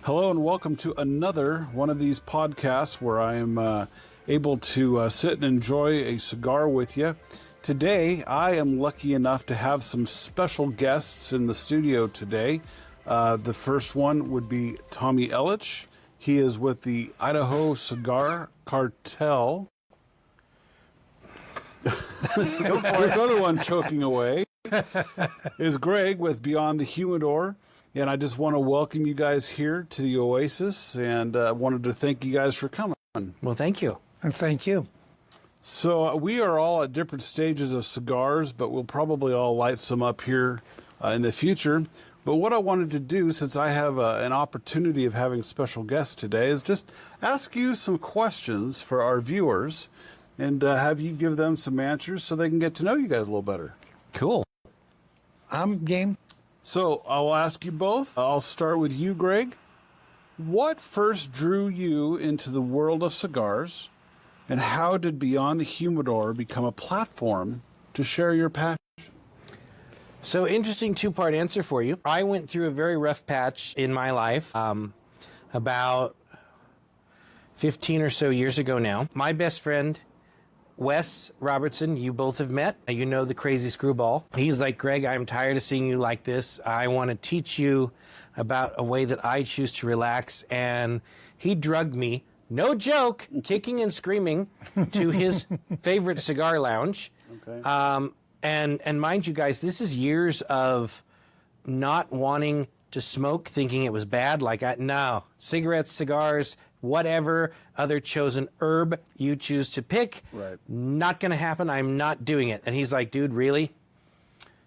Hello and welcome to another one of these podcasts where I am able to sit and enjoy a cigar with you. Today, I am lucky enough to have some special guests in the studio today. The first one would be Tommy Ellich. He is with the Idaho Cigar Cartel. This other one choking away is Greg with Beyond the Humidor. And I just want to welcome you guys here to the Oasis, and wanted to thank you guys for coming. Well, thank you. And thank you. So we are all at different stages of cigars, but we'll probably all light some up here in the future. But what I wanted to do, since I have an opportunity of having special guests today, is just ask you some questions for our viewers and have you give them some answers so they can get to know you guys a little better. Cool. I'm game. So I'll ask you both. I'll start with you, Greg. What first drew you into the world of cigars, and how did Beyond the Humidor become a platform to share your passion? So, interesting two-part answer for you. I went through a very rough patch in my life about 15 or so years ago now. My best friend, Wes Robertson, you both have met. You know the crazy screwball. He's like, Greg, I'm tired of seeing you like this. I want to teach you about a way that I choose to relax. And he drugged me, no joke, kicking and screaming to his favorite cigar lounge. Okay. And mind you guys, this is years of not wanting to smoke, thinking it was bad. No, cigarettes, cigars, whatever other chosen herb you choose to pick, right. Not going to happen. I'm not doing it. And he's like, dude, really?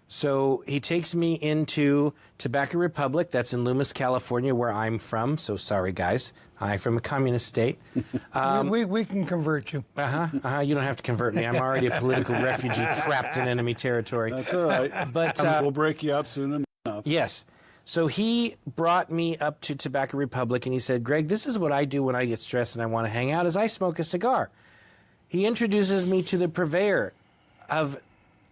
So he takes me into Tobacco Republic. That's in Loomis, California, where I'm from. So sorry, guys. I'm from a communist state. We can convert you. You don't have to convert me. I'm already a political refugee trapped in enemy territory. That's all right. But we'll break you out soon enough. Yes. So he brought me up to Tobacco Republic, and he said, Greg, this is what I do when I get stressed and I want to hang out, is I smoke a cigar. He introduces me to the purveyor of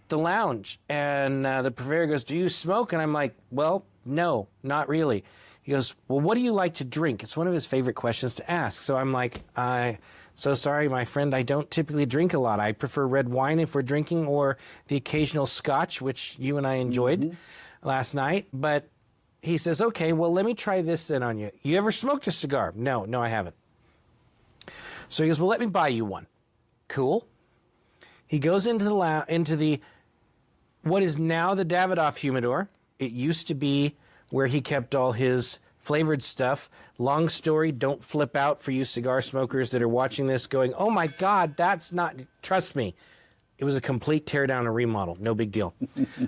the lounge, and the purveyor goes, do you smoke? And I'm like, well, no, not really. He goes, well, what do you like to drink? It's one of his favorite questions to ask. So I'm like, so sorry, my friend, I don't typically drink a lot. I prefer red wine if we're drinking, or the occasional scotch, which you and I enjoyed last night. But he says, okay, well, let me try this then on you. You ever smoked a cigar? No, I haven't. So he goes, well, let me buy you one. Cool. He goes into the what is now the Davidoff humidor. It used to be where he kept all his flavored stuff. Long story, don't flip out for you cigar smokers that are watching this going, oh my God, that's not, trust me. It was a complete tear down and remodel. No big deal.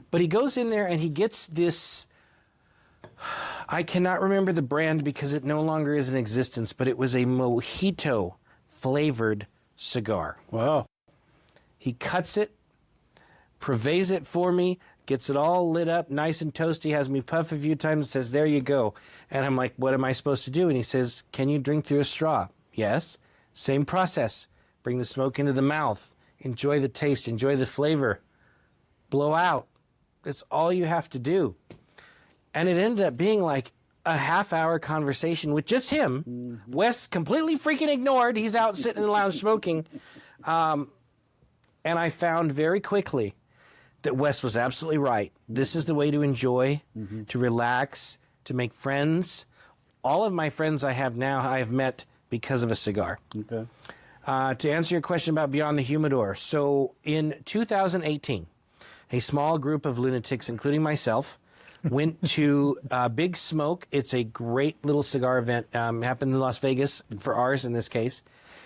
But he goes in there and he gets this, I cannot remember the brand because it no longer is in existence, but it was a mojito flavored cigar. Wow. He cuts it, purveys it for me, gets it all lit up, nice and toasty, has me puff a few times and says, there you go. And I'm like, what am I supposed to do? And he says, can you drink through a straw? Yes. Same process. Bring the smoke into the mouth. Enjoy the taste. Enjoy the flavor. Blow out. It's all you have to do. And it ended up being like a half-hour conversation with just him. Mm-hmm. Wes completely freaking ignored. He's out sitting in the lounge smoking. And I found very quickly that Wes was absolutely right. This is the way to enjoy, to relax, to make friends. All of my friends I have now, I have met because of a cigar. Okay. To answer your question about Beyond the Humidor, so in 2018, a small group of lunatics, including myself, went to Big Smoke. It's a great little cigar event. Happened in Las Vegas for ours in this case.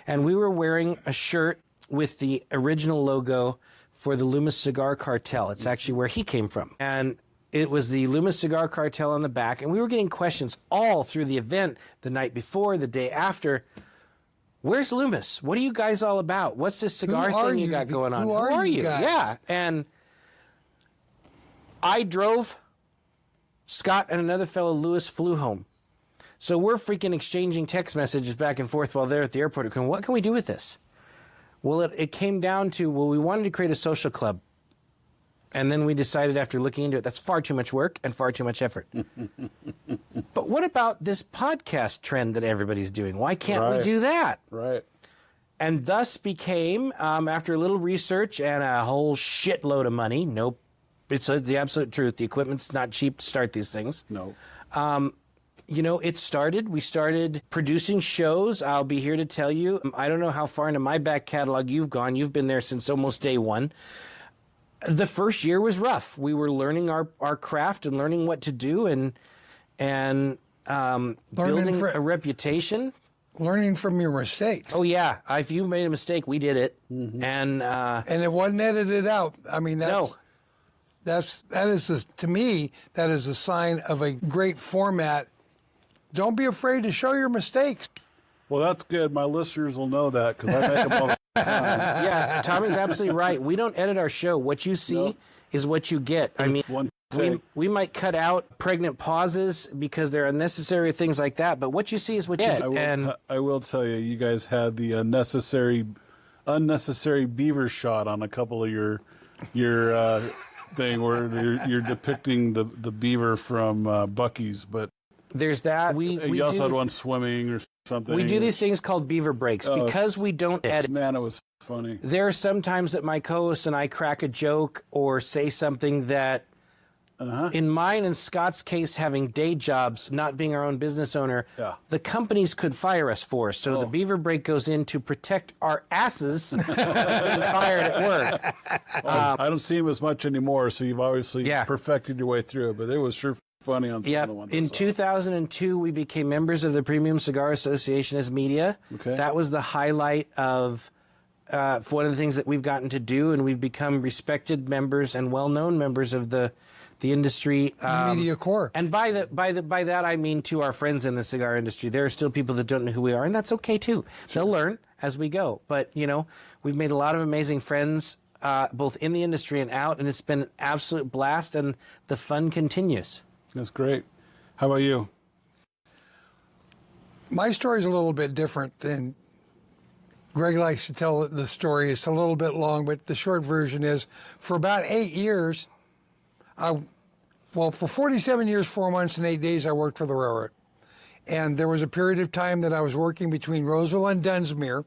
And we were wearing a shirt with the original logo for the Loomis Cigar Cartel. It's actually where he came from. And it was the Loomis Cigar Cartel on the back. And we were getting questions all through the event, the night before, the day after. Where's Loomis? What are you guys all about? What's this cigar thing you got going on? Who are you guys? Yeah. And I drove. Scott and another fellow, Lewis, flew home. So we're freaking exchanging text messages back and forth while they're at the airport. Going, what can we do with this? Well, it came down to, we wanted to create a social club. And then we decided after looking into it, that's far too much work and far too much effort. But But what about this podcast trend that everybody's doing? Why can't we do that? Right. And thus became, after a little research and a whole shitload of money, nope, it's the absolute truth. The equipment's not cheap to start these things. No. We started producing shows. I'll be here to tell you, I don't know how far into my back catalog you've gone. You've been there since almost day one. The first year was rough. We were learning our craft and learning what to do and building a reputation. Learning from your mistakes. Oh yeah, if you made a mistake, we did it, and it wasn't edited out. I mean, to me, that is a sign of a great format. Don't be afraid to show your mistakes. Well, that's good. My listeners will know that because I make them all the time. Yeah, Tommy's absolutely right. We don't edit our show. What you see is what you get. I mean, we might cut out pregnant pauses because they're unnecessary, things like that. But what you see is what you get. I will tell you, you guys had the unnecessary beaver shot on a couple of your thing where you're depicting the beaver from Buc-ee's, but there's that. You also had one swimming or something. We do these things called beaver breaks because we don't edit. Man, it was funny. There are some times that my co-host and I crack a joke or say something that, in mine and Scott's case, having day jobs, not being our own business owner, the companies could fire us for. So the beaver break goes in to protect our asses from being fired at work. I don't see him as much anymore, so you've obviously perfected your way through it, but it was sure funny on some of the ones. In 2002, we became members of the Premium Cigar Association as media. Okay. That was the highlight of one of the things that we've gotten to do, and we've become respected members and well-known members of the industry. Media core. And by that, I mean to our friends in the cigar industry. There are still people that don't know who we are, and that's okay, too. Sure. They'll learn as we go. But, we've made a lot of amazing friends, both in the industry and out, and it's been an absolute blast, and the fun continues. That's great. How about you? My story is a little bit different than Greg likes to tell the story. It's a little bit long, but the short version is for about 8 years, for 47 years, 4 months, and 8 days, I worked for the railroad. And there was a period of time that I was working between Roseville and Dunsmuir.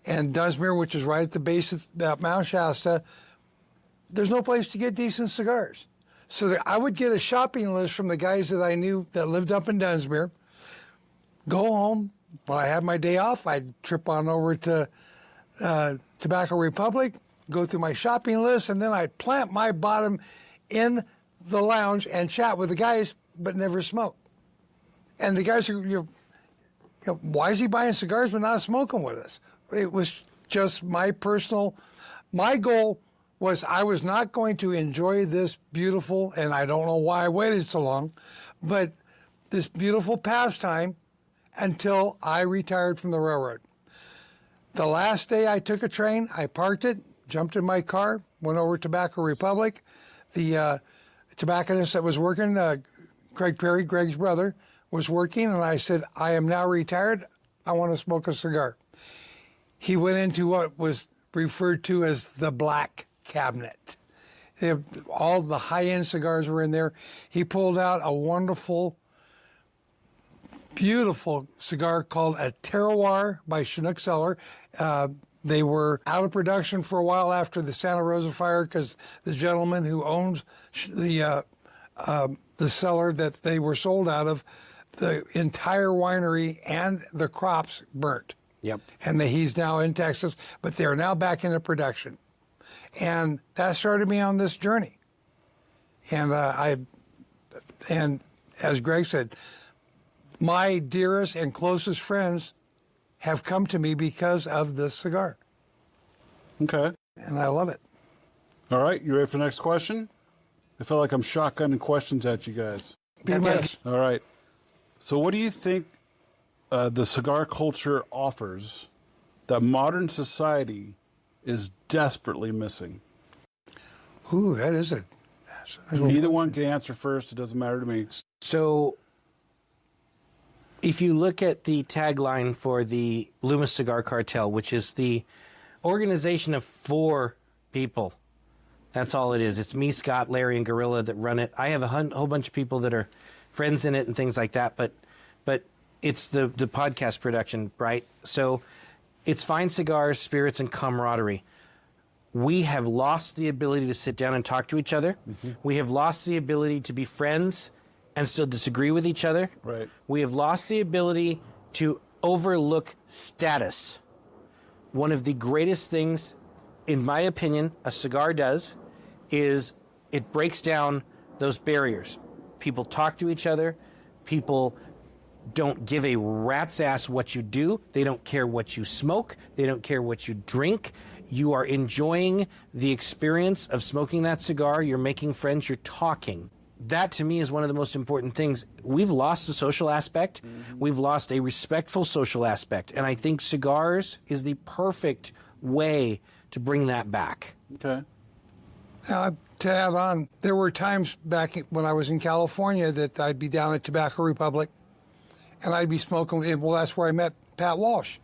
And Dunsmuir, which is right at the base of Mount Shasta, there's no place to get decent cigars. So I would get a shopping list from the guys that I knew that lived up in Dunsmuir, go home. When I had my day off, I'd trip on over to Tobacco Republic, go through my shopping list, and then I'd plant my bottom in the lounge and chat with the guys, but never smoke. And the guys are, why is he buying cigars but not smoking with us? It was just my goal was I was not going to enjoy this beautiful, and I don't know why I waited so long, but this beautiful pastime until I retired from the railroad. The last day I took a train, I parked it, jumped in my car, went over to Tobacco Republic. The tobacconist that was working, Craig Perry, Greg's brother, was working, and I said, I am now retired. I want to smoke a cigar. He went into what was referred to as the black cabinet. All the high-end cigars were in there. He pulled out a wonderful, beautiful cigar called a Terroir by Chinook Cellar. They were out of production for a while after the Santa Rosa fire because the gentleman who owns the cellar that they were sold out of, the entire winery and the crops burnt. Yep. And he's now in Texas, but they're now back into production. And that started me on this journey. And and as Greg said, my dearest and closest friends have come to me because of this cigar. Okay. And I love it. All right, you ready for the next question? I feel like I'm shotgunning questions at you guys. All right. So what do you think the cigar culture offers that modern society is desperately missing? Ooh, that is it. Neither one can answer first. It doesn't matter to me. So if you look at the tagline for the Loomis Cigar Cartel, which is the organization of 4 people, that's all it is. It's me, Scott, Larry, and Gorilla that run it. I have a whole bunch of people that are friends in it and things like that. But it's the podcast production, right? So it's fine cigars, spirits, and camaraderie. We have lost the ability to sit down and talk to each other. Mm-hmm. We have lost the ability to be friends and still disagree with each other. Right. We have lost the ability to overlook status. One of the greatest things, in my opinion, a cigar does is it breaks down those barriers. People talk to each other. People don't give a rat's ass what you do. They don't care what you smoke. They don't care what you drink. You are enjoying the experience of smoking that cigar. You're making friends. You're talking. That, to me, is one of the most important things. We've lost the social aspect. Mm-hmm. We've lost a respectful social aspect. And I think cigars is the perfect way to bring that back. Okay. To add on, there were times back when I was in California that I'd be down at Tobacco Republic, and I'd be smoking. Well, that's where I met Pat Walsh,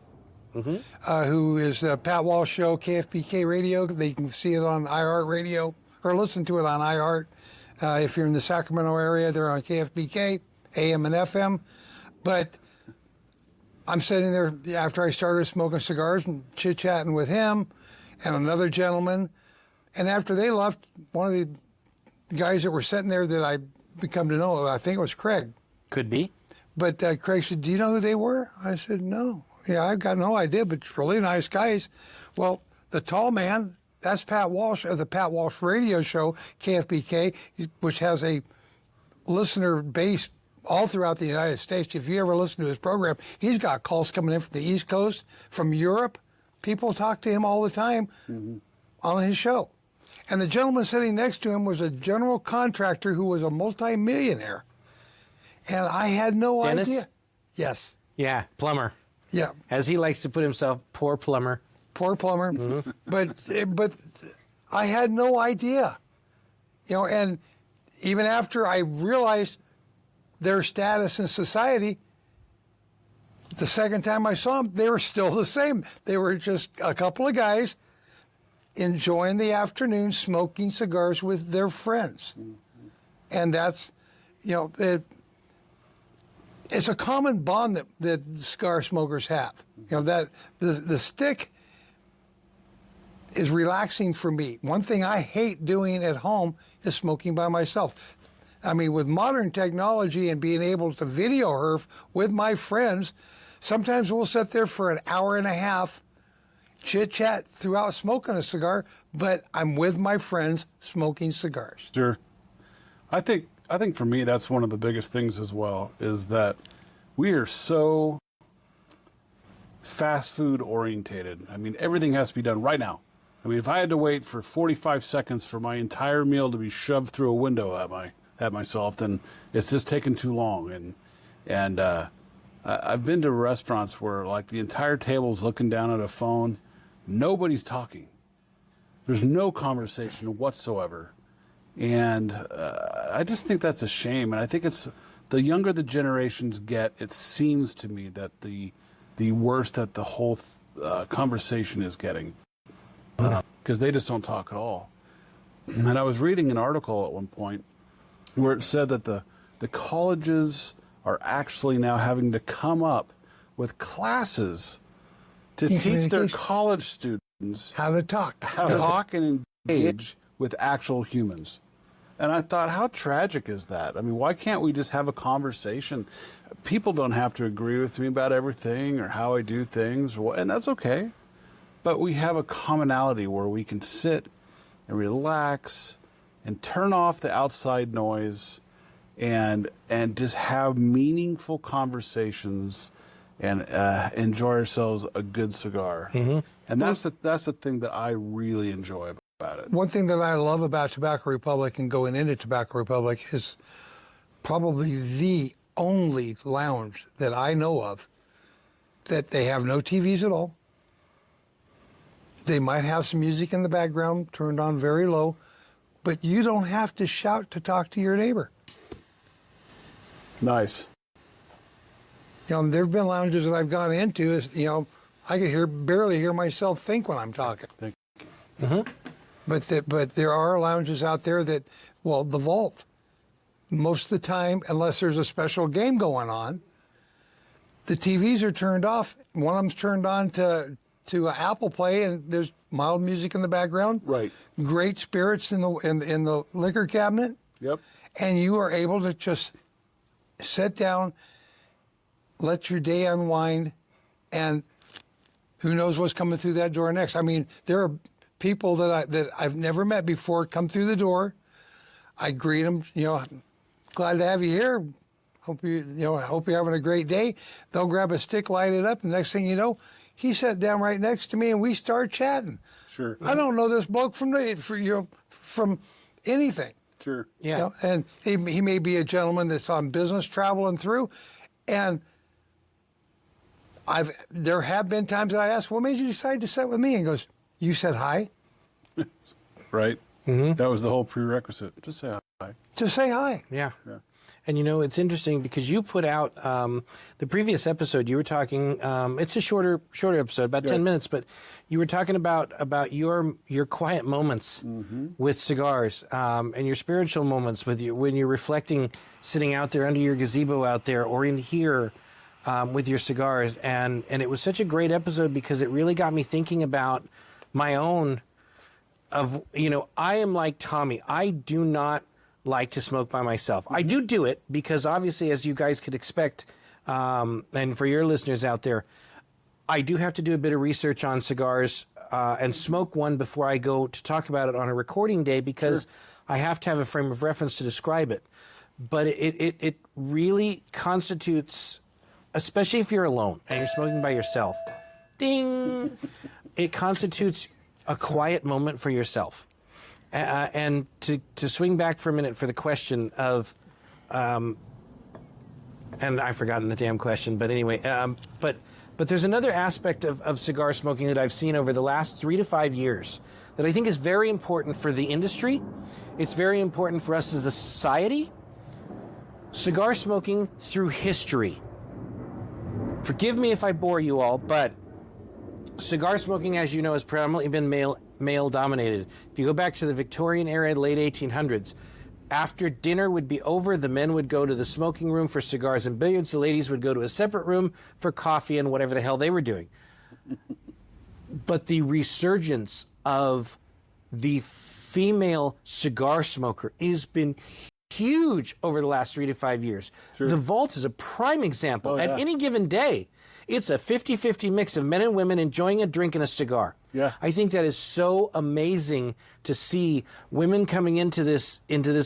who is the Pat Walsh Show, KFBK Radio. They can see it on iHeart Radio or listen to it on iHeart. If you're in the Sacramento area, they're on KFBK, AM and FM. But I'm sitting there after I started smoking cigars and chit-chatting with him and another gentleman. And after they left, one of the guys that were sitting there that I become to know, I think it was Craig. Could be. But Craig said, "Do you know who they were?" I said, "No." "Yeah, I've got no idea, but it's really nice guys." Well, the tall man, that's Pat Walsh of the Pat Walsh Radio Show, KFBK, which has a listener base all throughout the United States. If you ever listen to his program, he's got calls coming in from the East Coast, from Europe. People talk to him all the time on his show. And the gentleman sitting next to him was a general contractor who was a multimillionaire. And I had no Dennis? idea. Yes. Yeah, plumber. Yeah. As he likes to put himself, poor plumber. Poor plumber. But I had no idea. You know, and even after I realized their status in society, the second time I saw them, they were still the same. They were just a couple of guys enjoying the afternoon, smoking cigars with their friends. And that's, you know, it's a common bond that cigar smokers have. You know, that the stick is relaxing for me. One thing I hate doing at home is smoking by myself. I mean, with modern technology and being able to video herf with my friends, sometimes we'll sit there for an hour and a half, chit-chat throughout smoking a cigar, but I'm with my friends smoking cigars. Sure. I think for me that's one of the biggest things as well, is that we are so fast food orientated. I mean, everything has to be done right now. I mean, if I had to wait for 45 seconds for my entire meal to be shoved through a window at myself, then it's just taking too long. And I've been to restaurants where like the entire table's looking down at a phone. Nobody's talking. There's no conversation whatsoever. And I just think that's a shame. And I think it's the younger the generations get, it seems to me that the worse that the whole conversation is getting. Because they just don't talk at all. And I was reading an article at one point where it said that the colleges are actually now having to come up with classes to teach their college students how to talk and engage with actual humans. And I thought, how tragic is that? I mean, why can't we just have a conversation? People don't have to agree with me about everything or how I do things, and that's okay. But we have a commonality where we can sit and relax and turn off the outside noise and just have meaningful conversations and enjoy ourselves a good cigar. Mm-hmm. And that's the thing that I really enjoy about it. One thing that I love about Tobacco Republic and going into Tobacco Republic is probably the only lounge that I know of that they have no TVs at all. They might have some music in the background, turned on very low, but you don't have to shout to talk to your neighbor. Nice. You know, there have been lounges that I've gone into, you know, I could barely hear myself think when I'm talking. Mm-hmm. But there are lounges out there that, well, the Vault. most of the time, unless there's a special game going on, the TVs are turned off. One of them's turned on to Apple Play, and there's mild music in the background. Right. Great spirits in the liquor cabinet. Yep. And you are able to just sit down, let your day unwind, and who knows what's coming through that door next. I mean, there are people that I've never met before come through the door. I greet them, glad to have you here. Hope you're having a great day. They'll grab a stick, light it up, and the next thing you know, he sat down right next to me, and we start chatting. Sure. I don't know this bloke from anything. Sure. Yeah. And he may be a gentleman that's on business traveling through, and there have been times that I ask, what made you decide to sit with me? And he goes, you said hi. Right. Mm-hmm. That was the whole prerequisite. Just say hi. Just say hi. Yeah. And it's interesting because you put out the previous episode. You were talking. It's a shorter episode, about 10 minutes, but you were talking about your quiet moments with cigars and your spiritual moments with you when you're reflecting, sitting out there under your gazebo out there, or in here with your cigars. And it was such a great episode because it really got me thinking about my own. I am like Tommy. I do not like to smoke by myself. I do it because obviously, as you guys could expect, and for your listeners out there, I do have to do a bit of research on cigars and smoke one before I go to talk about it on a recording day because I have to have a frame of reference to describe it. But it really constitutes, especially if you're alone and you're smoking by yourself, ding, it constitutes a quiet moment for yourself. And to swing back for a minute for the question of, and I've forgotten the damn question, but anyway, but there's another aspect of cigar smoking that I've seen over the last 3 to 5 years that I think is very important for the industry. It's very important for us as a society. Cigar smoking through history. Forgive me if I bore you all, but cigar smoking, as you know, has predominantly been male dominated. If you go back to the Victorian era, late 1800s, after dinner would be over, the men would go to the smoking room for cigars and billiards. The ladies would go to a separate room for coffee and whatever the hell they were doing. But the resurgence of the female cigar smoker has been huge over the last 3 to 5 years. Sure. The Vault is a prime example. Oh, yeah. At any given day, it's a 50-50 mix of men and women enjoying a drink and a cigar. Yeah. I think that is so amazing to see women coming into this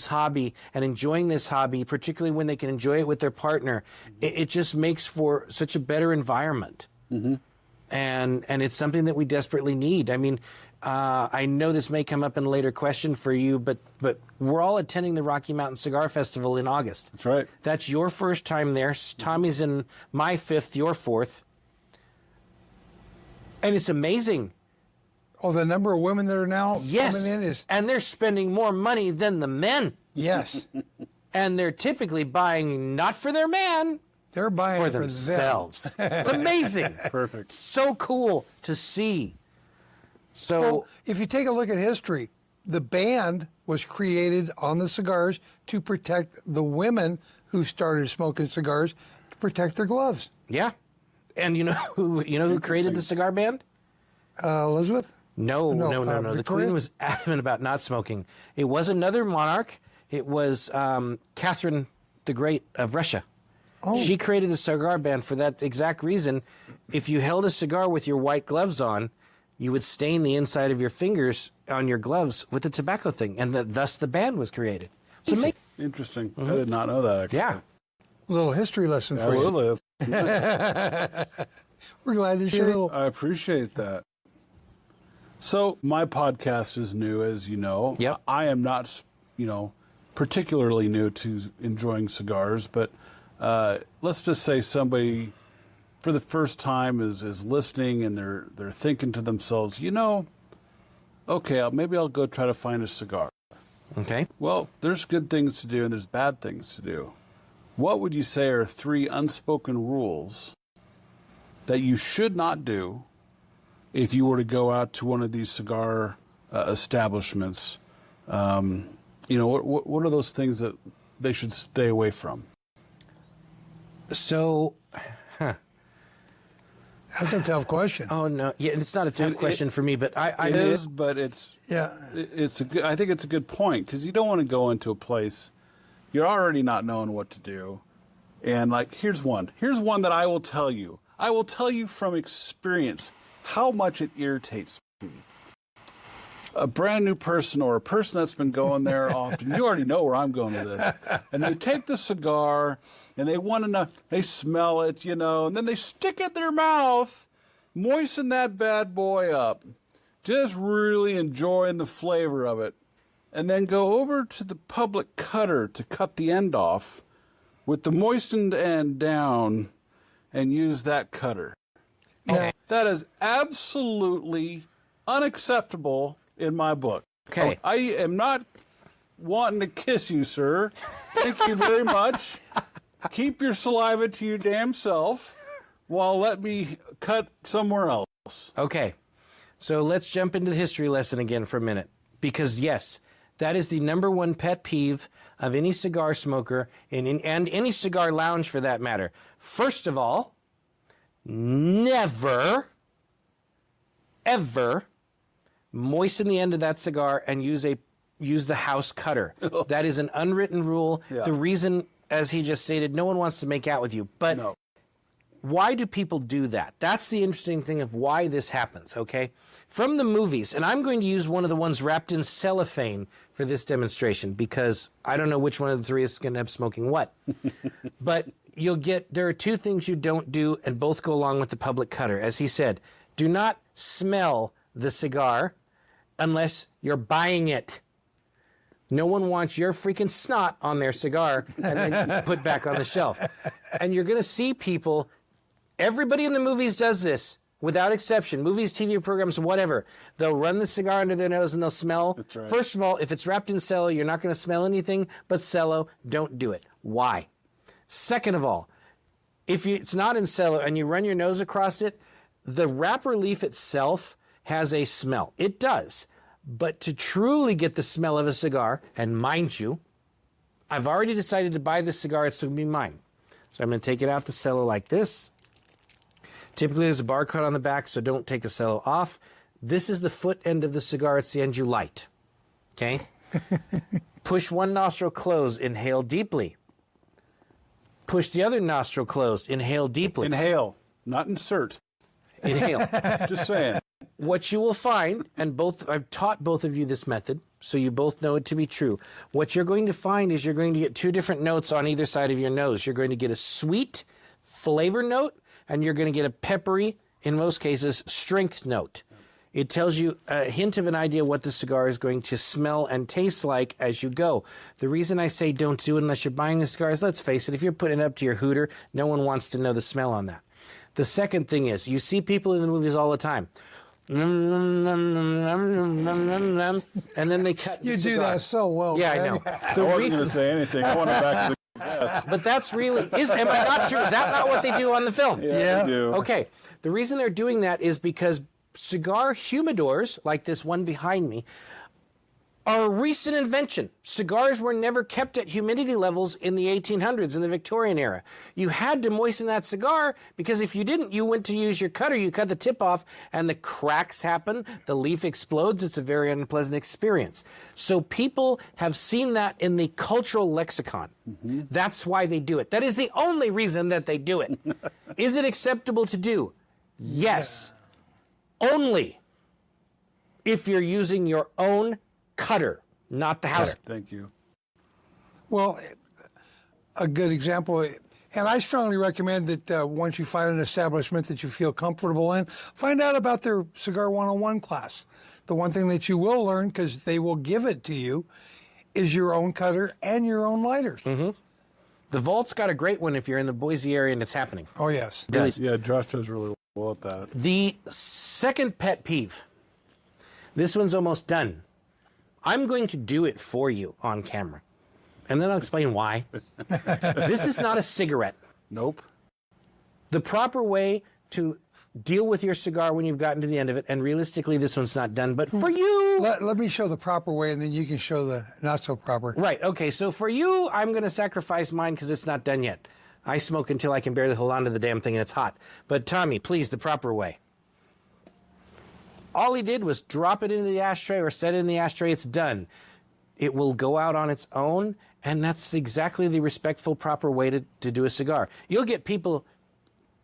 hobby and enjoying this hobby, particularly when they can enjoy it with their partner. It just makes for such a better environment. Mm-hmm. And it's something that we desperately need. I mean, I know this may come up in a later question for you, but we're all attending the Rocky Mountain Cigar Festival in August. That's right. That's your first time there. Tommy's in my fifth, your fourth. And it's amazing. Oh, the number of women that are now Yes. coming in is... And they're spending more money than the men. Yes. And they're typically buying not for their man, They're buying for it for themselves. It's amazing. Perfect. So cool to see. So, Well, if you take a look at history, the band was created on the cigars to protect the women who started smoking cigars, to protect their gloves. yeah. And you know who created the cigar band? Elizabeth? No. The Victoria? Queen was adamant about not smoking. It was another monarch. It was Catherine the Great of Russia. Oh. She created the cigar band for that exact reason. If you held a cigar with your white gloves on, you would stain the inside of your fingers on your gloves with the tobacco thing, and thus the band was created. So Interesting. I did not know that, actually. yeah. A little history lesson for you. Absolutely. We're glad to share. I appreciate that. So my podcast is new, as you know. Yep. I am not, particularly new to enjoying cigars, but let's just say somebody for the first time is listening and they're thinking to themselves, okay, maybe I'll go try to find a cigar. Okay. Well, there's good things to do and there's bad things to do. What would you say are 3 unspoken rules that you should not do if you were to go out to one of these cigar establishments? What are those things that they should stay away from? So, That's a tough question. oh no, yeah, it's not a tough question for me, but I It is, but Yeah. I think it's a good point, because you don't want to go into a place you're already not knowing what to do. And like, here's one that I will tell you. I will tell you from experience how much it irritates me. A brand new person or a person that's been going there often, you already know where I'm going with this. And they take the cigar and they want to know, they smell it, and then they stick it in their mouth, moisten that bad boy up, just really enjoying the flavor of it, and then go over to the public cutter to cut the end off with the moistened end down and use that cutter. Okay. That is absolutely unacceptable in my book. Okay. I am not wanting to kiss you, sir. Thank you very much. Keep your saliva to your damn self while let me cut somewhere else. Okay, so let's jump into the history lesson again for a minute. Because, yes, that is the number one pet peeve of any cigar smoker and any cigar lounge for that matter. First of all, never, ever moisten the end of that cigar and use the house cutter. That is an unwritten rule. Yeah. The reason, as he just stated, no one wants to make out with you. But No. why do people do that? That's the interesting thing of why this happens, okay? From the movies, and I'm going to use one of the ones wrapped in cellophane for this demonstration because I don't know which one of the three is going to end up smoking what. But there are two things you don't do, and both go along with the public cutter. As he said, do not smell the cigar unless you're buying it. No one wants your freaking snot on their cigar and then put back on the shelf. And you're going to see people, everybody in the movies does this, without exception. Movies, TV programs, whatever. They'll run the cigar under their nose and they'll smell. That's right. First of all, if it's wrapped in cello, you're not going to smell anything but cello. Don't do it. Why? Second of all, if it's not in cello and you run your nose across it, the wrapper leaf itself has a smell. It does. But to truly get the smell of a cigar, and mind you, I've already decided to buy this cigar, it's going to be mine. So I'm going to take it out the cello like this. Typically there's a barcode on the back, so don't take the cello off. This is the foot end of the cigar, it's the end you light. Okay? Push one nostril closed, inhale deeply. Push the other nostril closed, inhale deeply. Inhale, not insert. Inhale. Just saying. What you will find, and I've taught both of you this method, so you both know it to be true. What you're going to find is you're going to get two different notes on either side of your nose. You're going to get a sweet flavor note, and you're going to get a peppery, in most cases, strength note. It tells you a hint of an idea what the cigar is going to smell and taste like as you go. The reason I say don't do it unless you're buying the cigar is, let's face it, if you're putting it up to your hooter, no one wants to know the smell on that. The second thing is, you see people in the movies all the time. And then they cut the You do cigar. that so well. Yeah, I Greg. know. I The wasn't reason, going to say anything. I want to back to the guest. but that's really, am I not true? Is that not what they do on the film? Yeah. they do. Okay. The reason they're doing that is because cigar humidors, like this one behind me, are a recent invention. Cigars were never kept at humidity levels in the 1800s, in the Victorian era. You had to moisten that cigar because if you didn't, you went to use your cutter, you cut the tip off, and the cracks happen, the leaf explodes. It's a very unpleasant experience. So people have seen that in the cultural lexicon. Mm-hmm. That's why they do it. That is the only reason that they do it. Is it acceptable to do? Yes. Yeah. Only if you're using your own cutter, not the house. Thank you. Well, a good example, and I strongly recommend that once you find an establishment that you feel comfortable in, find out about their Cigar 101 class. The one thing that you will learn, because they will give it to you, is your own cutter and your own lighters. Mm-hmm. The Vault's got a great one if you're in the Boise area and it's happening. Oh, yes. Yeah, Josh does really well at that. The second pet peeve, this one's almost done. I'm going to do it for you on camera, and then I'll explain why. This is not a cigarette. Nope. The proper way to deal with your cigar when you've gotten to the end of it, and realistically this one's not done, but for you, you... Let me show the proper way, and then you can show the not so proper. Right, okay, so for you, I'm going to sacrifice mine because it's not done yet. I smoke until I can barely hold on to the damn thing and it's hot. But Tommy, please, the proper way. All he did was drop it into the ashtray or set it in the ashtray. It's done. It will go out on its own, and that's exactly the respectful, proper way to do a cigar. You'll get people,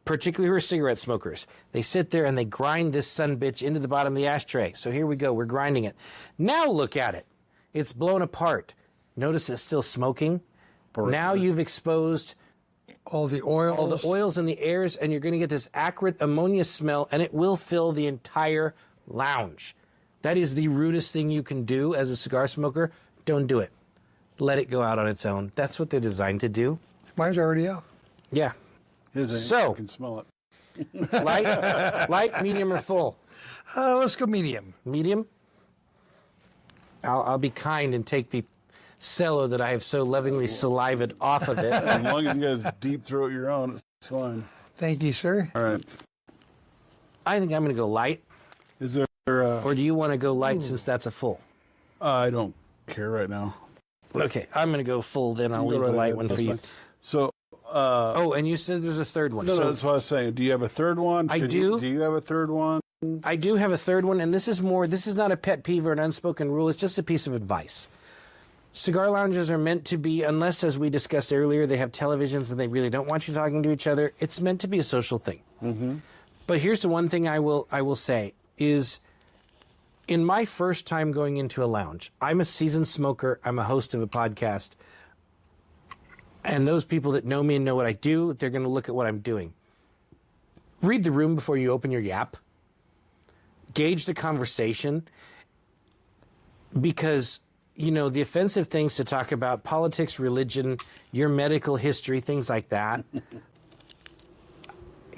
particularly who are cigarette smokers, they sit there and they grind this sumbitch into the bottom of the ashtray. So here we go. We're grinding it. Now look at it. It's blown apart. Notice it's still smoking. Now you've exposed all the oils and the airs, and you're going to get this acrid ammonia smell, and it will fill the entire lounge. That is the rudest thing you can do as a cigar smoker. Don't do it. Let it go out on its own. That's what they're designed to do. Mine's already out. Yeah. So I can smell it. Light, medium, or full? Let's go medium. Medium? I'll be kind and take the cello that I have so lovingly salivated off of it. As long as you guys deep throat your own, it's fine. Thank you, sir. All right. I think I'm going to go light. Is there or do you want to go light since that's a full? I don't care right now. Okay, I'm going to go full, then I'll leave the light one for you. So, oh, and you said there's a third one. No, so that's what I was saying. Do you have a third one? I do. Do you have a third one? I do have a third one, and this is not a pet peeve or an unspoken rule. It's just a piece of advice. Cigar lounges are meant to be, unless, as we discussed earlier, they have televisions and they really don't want you talking to each other. It's meant to be a social thing. Mm-hmm. But here's the one thing I will say is, in my first time going into a lounge, I'm a seasoned smoker. I'm a host of a podcast. And those people that know me and know what I do, they're going to look at what I'm doing. Read the room before you open your yap. Gauge the conversation. Because, you know, the offensive things to talk about, politics, religion, your medical history, things like that.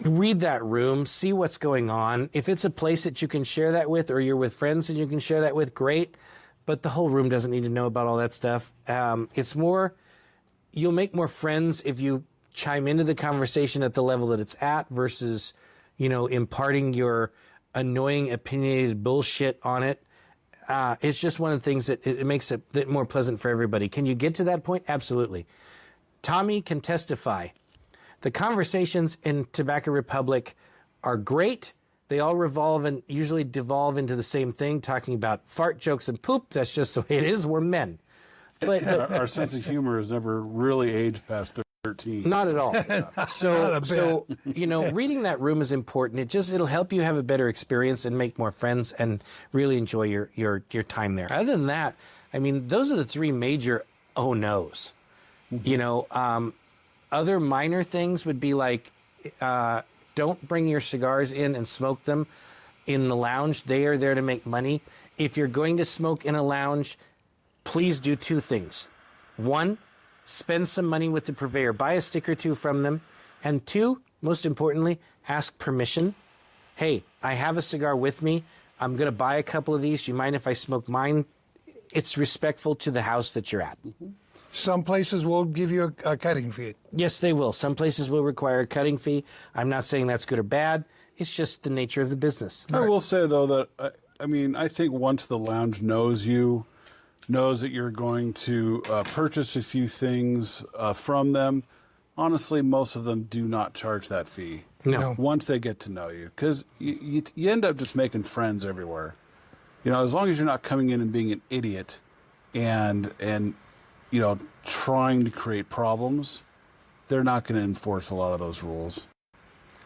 Read that room, see what's going on. If it's a place that you can share that with, or you're with friends and you can share that with, great. But the whole room doesn't need to know about all that stuff. It's more, you'll make more friends if you chime into the conversation at the level that it's at versus, you know, imparting your annoying, opinionated bullshit on it. It's just one of the things that it makes it more pleasant for everybody. Can you get to that point? Absolutely. Tommy can testify. The conversations in Tobacco Republic are great. They all revolve and usually devolve into the same thing, talking about fart jokes and poop. That's just the way it is. We're men. But our sense of humor has never really aged past 13. Not at all. So you know, reading that room is important. It'll help you have a better experience and make more friends and really enjoy your time there. Other than that, I mean, those are the three major oh no's. Mm-hmm. You know, other minor things would be like, don't bring your cigars in and smoke them in the lounge. They are there to make money. If you're going to smoke in a lounge, please do two things. One, spend some money with the purveyor. Buy a stick or two from them. And two, most importantly, ask permission. Hey, I have a cigar with me. I'm going to buy a couple of these. Do you mind if I smoke mine? It's respectful to the house that you're at. Mm-hmm. Some places will give you a cutting fee. Yes, they will. Some places will require a cutting fee. I'm not saying that's good or bad. It's just the nature of the business. I will say, though, that, I think once the lounge knows that you're going to purchase a few things from them, honestly, most of them do not charge that fee. No. Once they get to know you. Because you end up just making friends everywhere. You know, as long as you're not coming in and being an idiot and you know, trying to create problems, they're not going to enforce a lot of those rules.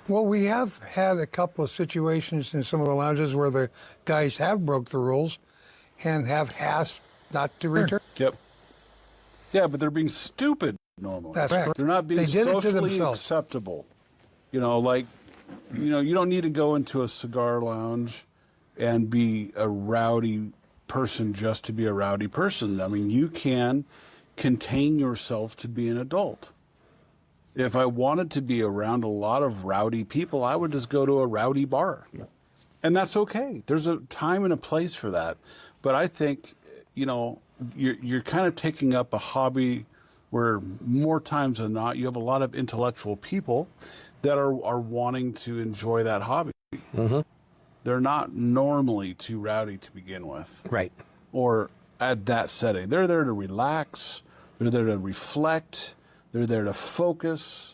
Well, we have had a couple of situations in some of the lounges where the guys have broke the rules and have asked not to return. Yep. Yeah, but they're being stupid normally. That's correct. They're not being They did it to socially themselves. acceptable. You know, like, you know, you don't need to go into a cigar lounge and be a rowdy person just to be a rowdy person. I mean, you can contain yourself to be an adult. If I wanted to be around a lot of rowdy people, I would just go to a rowdy bar. And that's okay. There's a time and a place for that. But I think, you know, you're kind of taking up a hobby where more times than not, you have a lot of intellectual people that are wanting to enjoy that hobby. Mm-hmm. they're not normally too rowdy to begin with. Right. Or at that setting. They're there to relax. They're there to reflect. They're there to focus.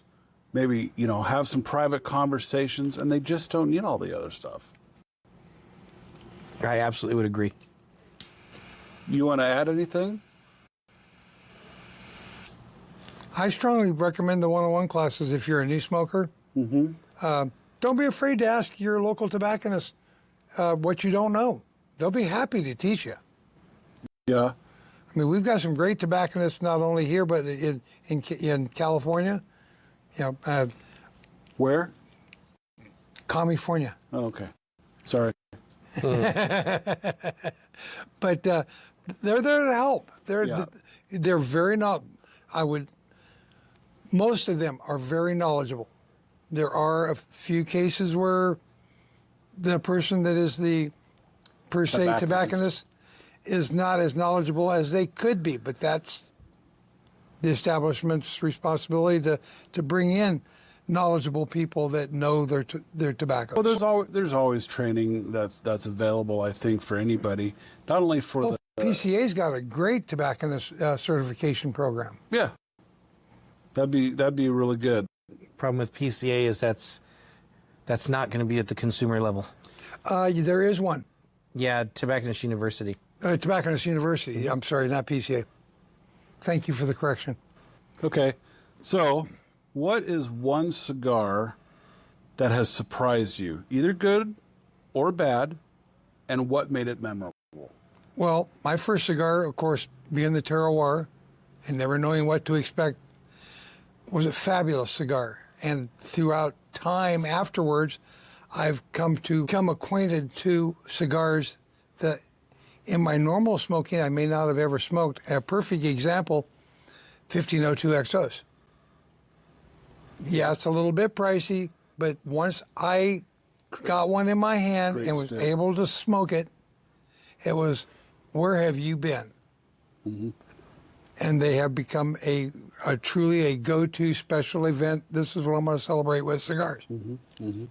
Maybe, have some private conversations, and they just don't need all the other stuff. I absolutely would agree. You want to add anything? I strongly recommend the one-on-one classes if you're a new smoker. Mm-hmm. Don't be afraid to ask your local tobacconist what you don't know. They'll be happy to teach you. Yeah. I mean, we've got some great tobacconists not only here but in California. Where? California. Oh, okay. Sorry. But they're there to help. They're very most of them are very knowledgeable. There are a few cases where the person that is the per se tobacconist is not as knowledgeable as they could be, but that's the establishment's responsibility to bring in knowledgeable people that know their tobacco. Well, there's always training that's available, I think, for anybody, not only for the PCA's got a great tobacconist certification program. Yeah, that'd be really good. Problem with PCA is that's not going to be at the consumer level. There is one. Yeah, Tobacconist University. Tobacconist University. I'm sorry, not PCA. Thank you for the correction. Okay, so what is one cigar that has surprised you, either good or bad, and what made it memorable? Well, my first cigar, of course, being the terroir and never knowing what to expect, was a fabulous cigar. And throughout time afterwards, I've come acquainted to cigars that in my normal smoking I may not have ever smoked. A perfect example, 1502 XOs. Yeah, it's a little bit pricey, but once I got one in my hand and was able to smoke it, it was, where have you been? Mm-hmm. And they have become a truly a go-to special event. This is what I'm going to celebrate with cigars. Mm-hmm. Mm-hmm. And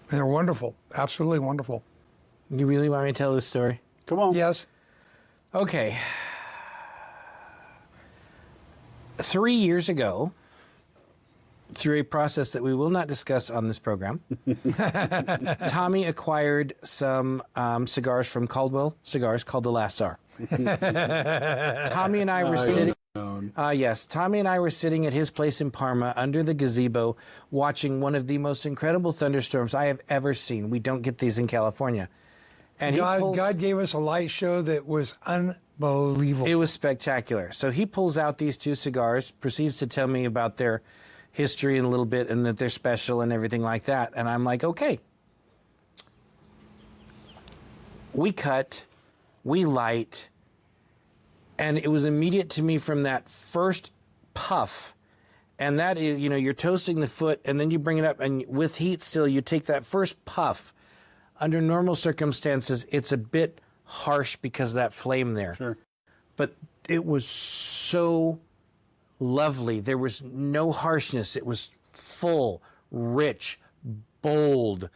they're wonderful, absolutely wonderful. You really want me to tell this story? Come on. Yes. Okay. 3 years ago, through a process that we will not discuss on this program, Tommy acquired some cigars from Caldwell Cigars called the Last Czar. Tommy and I were sitting. Yes, Tommy and I were sitting at his place in Parma under the gazebo, watching one of the most incredible thunderstorms I have ever seen. We don't get these in California. And God gave us a light show that was unbelievable. It was spectacular. So he pulls out these two cigars, proceeds to tell me about their history in a little bit and that they're special and everything like that. And I'm like, okay. We cut, we light, and it was immediate to me from that first puff. And that is, you're toasting the foot and then you bring it up and with heat still, you take that first puff. Under normal circumstances, it's a bit harsh because of that flame there. Sure. But it was so lovely. There was no harshness. It was full, rich, bold,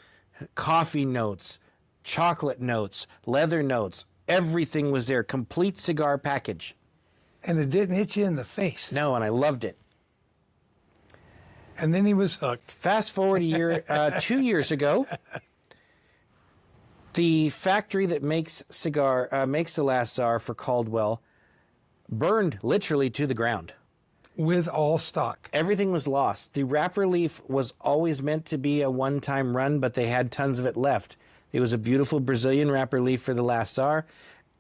coffee notes, chocolate notes, leather notes. Everything was there. Complete cigar package. And it didn't hit you in the face. No, and I loved it. And then he was hooked. Fast forward a year, 2 years ago, the factory that makes the Last Czar for Caldwell burned literally to the ground. With all stock. Everything was lost. The wrapper leaf was always meant to be a one-time run, but they had tons of it left. It was a beautiful Brazilian wrapper leaf for the Last Czar.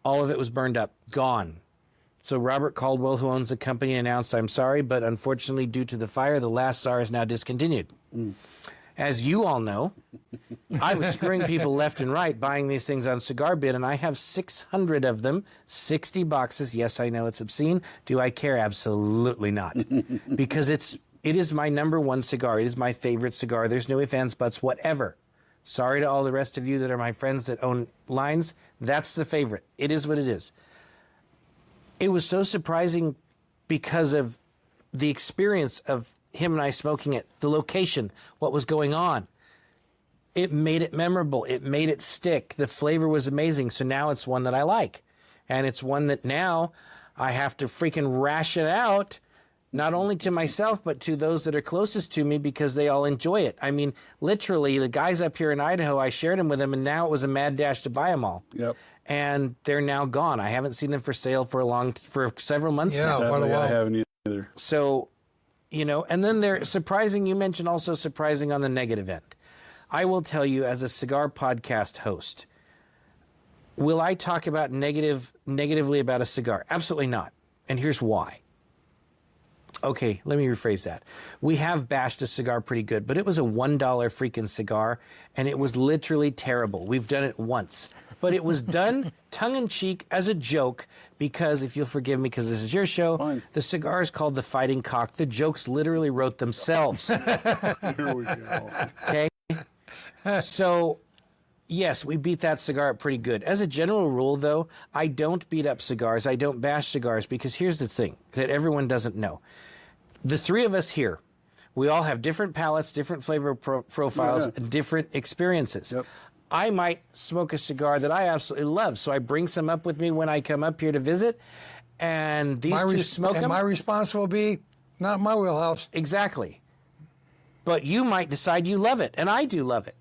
All of it was burned up, gone. So Robert Caldwell, who owns the company, announced, I'm sorry, but unfortunately, due to the fire, the Last Czar is now discontinued. Mm. As you all know, I was screwing people left and right buying these things on Cigar Bid, and I have 600 of them, 60 boxes. Yes, I know it's obscene. Do I care? Absolutely not. Because it is my number one cigar. It is my favorite cigar. There's no ifs, ands, buts, whatever. Sorry to all the rest of you that are my friends that own lines. That's the favorite. It is what it is. It was so surprising because of the experience of him and I smoking it, the location, what was going on. It made it memorable. It made it stick. The flavor was amazing. So now it's one that I like. And it's one that now I have to freaking ration out, not only to myself, but to those that are closest to me because they all enjoy it. I mean, literally, the guys up here in Idaho, I shared them with them, and now it was a mad dash to buy them all. Yep. And they're now gone. I haven't seen them for sale for several months now. Sadly, I haven't either. So, and then they're surprising. You mentioned also surprising on the negative end. I will tell you, as a cigar podcast host, will I talk about negatively about a cigar? Absolutely not. And here's why. Okay, let me rephrase that. We have bashed a cigar pretty good, but it was a $1 freaking cigar, and it was literally terrible. We've done it once. But it was done tongue-in-cheek as a joke because, if you'll forgive me because this is your show, Fine. The cigar is called the Fighting Cock. The jokes literally wrote themselves. Here we go. Okay? So, yes, we beat that cigar up pretty good. As a general rule, though, I don't beat up cigars. I don't bash cigars because here's the thing that everyone doesn't know. The three of us here, we all have different palates, different flavor profiles, and different experiences. Yep. I might smoke a cigar that I absolutely love, so I bring some up with me when I come up here to visit, and these two smoke them. And my response will be, not my wheelhouse. Exactly. But you might decide you love it, and I do love it.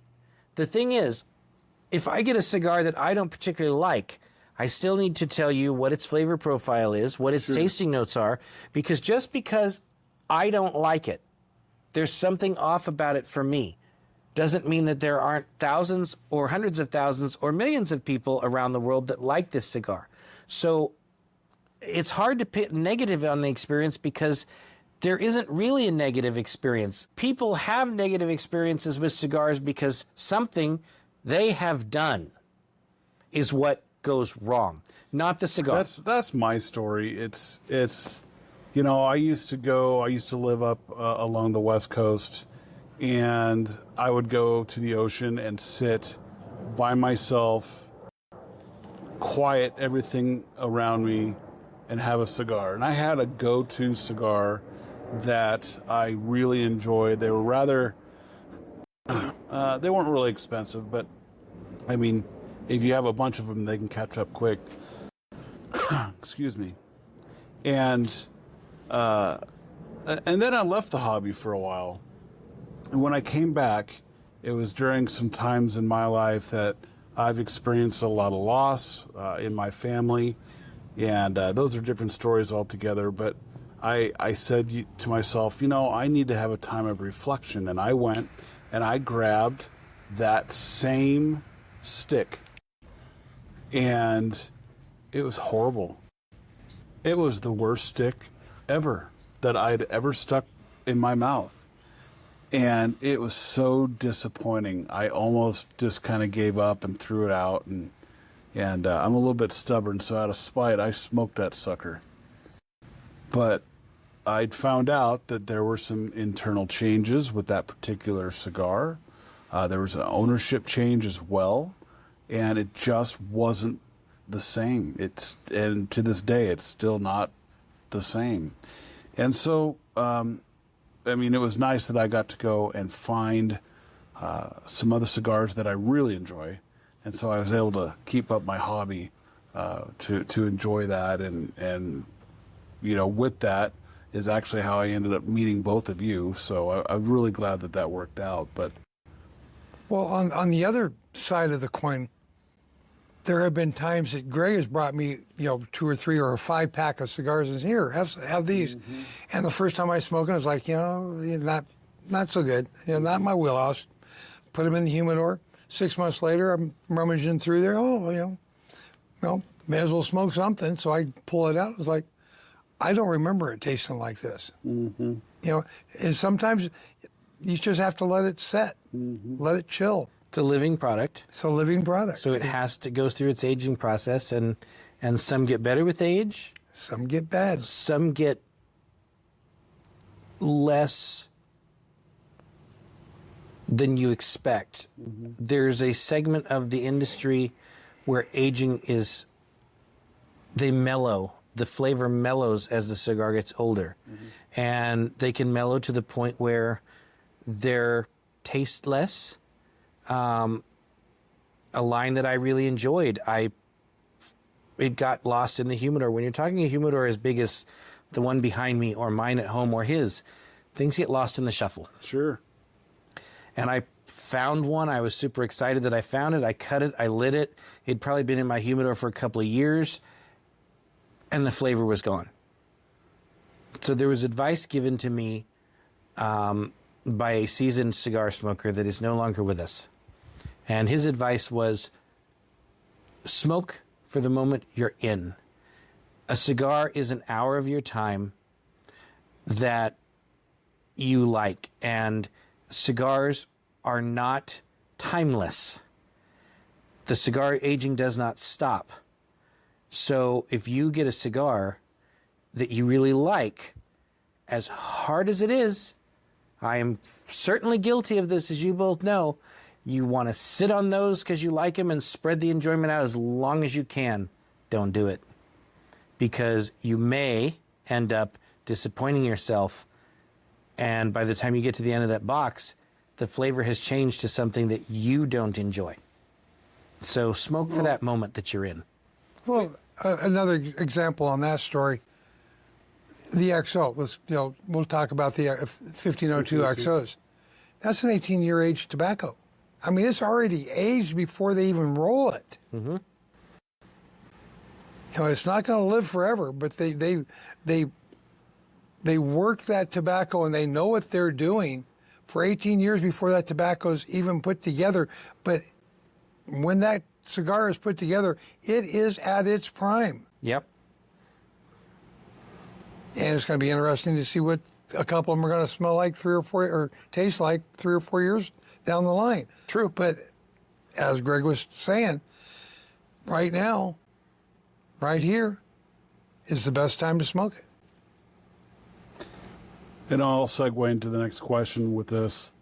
The thing is, if I get a cigar that I don't particularly like, I still need to tell you what its flavor profile is, what its tasting notes are, because just because I don't like it, there's something off about it for me. Doesn't mean that there aren't thousands or hundreds of thousands or millions of people around the world that like this cigar. So it's hard to put negative on the experience because there isn't really a negative experience. People have negative experiences with cigars because something they have done is what goes wrong, not the cigar. That's my story. It's I used to live up along the West Coast, and I would go to the ocean and sit by myself, quiet everything around me, and have a cigar. And I had a go-to cigar that I really enjoyed. They were rather, they weren't really expensive, but I mean, if you have a bunch of them, they can catch up quick. Excuse me. And then I left the hobby for a while. And when I came back, it was during some times in my life that I've experienced a lot of loss in my family. And those are different stories altogether. But I said to myself, I need to have a time of reflection. And I went and I grabbed that same stick. And it was horrible. It was the worst stick ever that I'd ever stuck in my mouth. And it was so disappointing. I almost just kind of gave up and threw it out. And I'm a little bit stubborn, so out of spite, I smoked that sucker. But I'd found out that there were some internal changes with that particular cigar. There was an ownership change as well. And it just wasn't the same. And to this day, it's still not the same. And so, it was nice that I got to go and find some other cigars that I really enjoy. And so I was able to keep up my hobby to enjoy that. And with that is actually how I ended up meeting both of you. So I'm really glad that worked out. But Well, on the other side of the coin, there have been times that Greg has brought me, 2 or 3 or a 5 pack of cigars and here, have these. Mm-hmm. And the first time I smoked them, I was like, not so good. Not my wheelhouse. Put them in the humidor. 6 months later, I'm rummaging through there. May as well smoke something. So I pull it out. It's like, I don't remember it tasting like this. Mm-hmm. And sometimes you just have to let it set, let it chill. It's a living product. It's a living product. So it has to go through its aging process, and some get better with age. Some get bad. Some get less than you expect. Mm-hmm. There's a segment of the industry where aging they mellow. The flavor mellows as the cigar gets older. Mm-hmm. And they can mellow to the point where they're taste less. a line that I really enjoyed. It got lost in the humidor. When you're talking a humidor as big as the one behind me or mine at home or his, things get lost in the shuffle. Sure. And I found one. I was super excited that I found it. I cut it. I lit it. It'd probably been in my humidor for a couple of years, and the flavor was gone. So there was advice given to me by a seasoned cigar smoker that is no longer with us. And his advice was, smoke for the moment you're in. A cigar is an hour of your time that you like, and cigars are not timeless. The cigar aging does not stop. So if you get a cigar that you really like, as hard as it is, I am certainly guilty of this, as you both know, you want to sit on those because you like them and spread the enjoyment out as long as you can. Don't do it. Because you may end up disappointing yourself, and by the time you get to the end of that box, the flavor has changed to something that you don't enjoy. So smoke for that moment that you're in. Well, another example on that story, the XO. We'll talk about the 1502 XOs. That's an 18-year age tobacco. I mean, it's already aged before they even roll it. Mm-hmm. It's not going to live forever, but they work that tobacco and they know what they're doing for 18 years before that tobacco's even put together. But when that cigar is put together, it is at its prime. Yep. And it's going to be interesting to see what a couple of them are going to smell like 3 or 4, or taste like 3 or 4 years down the line. True. But as Greg was saying, right now, right here, is the best time to smoke it. And I'll segue into the next question with this.